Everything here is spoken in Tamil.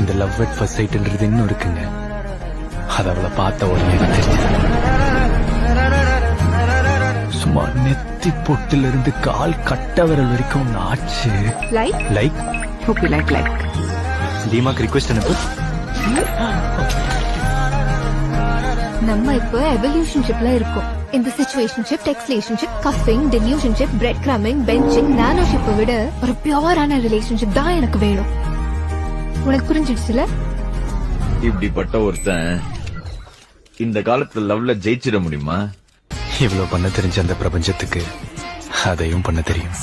இந்த லவ் அட் ஃபர்ஸ்ட் சைட்ன்றது இன்னும் இருக்குங்க. அது அவளை பார்த்த உடனே தெரிஞ்சது. சும்மா நெத்தி பொட்டுல இருந்து கால் கட்ட விரல் வரைக்கும் ஆச்சு. லைக் hope you like தீமாக்கு ரிக்வெஸ்ட் அனுப்பு. நம்ம இப்போ எவல்யூஷன்ஷிப்ல இருக்கோம். இந்த situationship, textlationship, cuffing, delusionship, breadcrumbing, benching, நானோஷிப்பை விட ஒரு பியூரான ரிலேஷன்ஷிப் தான் எனக்கு வேணும். உனக்கு புரிஞ்சிடுச்சுல? இப்படிப்பட்ட ஒருத்தன் இந்த காலத்துல லவ்ல ஜெயிச்சிட முடியுமா? இவ்வளவு பண்ண தெரிஞ்ச அந்த பிரபஞ்சத்துக்கு அதையும் பண்ண தெரியும்.